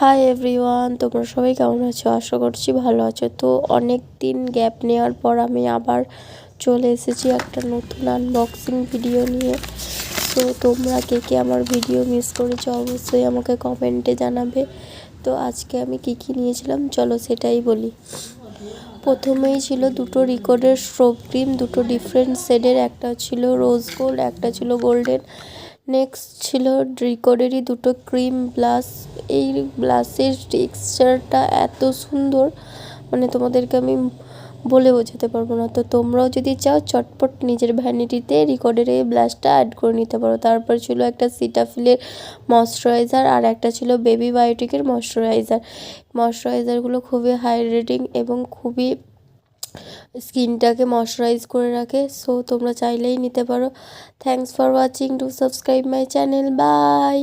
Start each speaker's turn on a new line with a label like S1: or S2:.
S1: Hi everyone, তোমরা সবাই কেমন আছো? আশা করছি ভালো আছো। তো অনেক দিন গ্যাপ নেওয়ার পর আমি আবার চলে এসেছি একটা নতুন আনবক্সিং ভিডিও নিয়ে। তো তোমরা কে কে আমার ভিডিও মিস করেছো অবশ্যই আমাকে কমেন্টে জানাবে। তো আজকে আমি কী নিয়েছিলাম চলো সেটাই বলি। প্রথমেই ছিল দুটো রিকর্ডের স্ট্রোব ক্রিম, দুটো ডিফারেন্ট শেডের, একটা ছিল রোজ গোল্ড, একটা ছিল গোল্ডেন। নেক্সট ছিল রিকর্ডেরই দুটো ক্রিম ব্লাশ। এই ব্লাশের টেক্সচারটা এত সুন্দর, মানে তোমাদেরকে আমি বলে বোঝাতে পারবো না। তো তোমরাও যদি চাও চটপট নিজের ভ্যানিটিতে রিকর্ডের এই ব্লাশটা অ্যাড করে নিতে পারো। তারপর ছিল একটা সিটাফিলের ময়শ্চারাইজার আর একটা ছিল বেবি বায়োটিকের ময়শ্চারাইজারগুলো খুবই হাইড্রেটিং এবং খুবই স্কিনটাকে ময়শ্চারাইজ করে রাখে। সো তোমরা চাইলেই নিতে পারো। Thanks for watching, do subscribe my channel, by.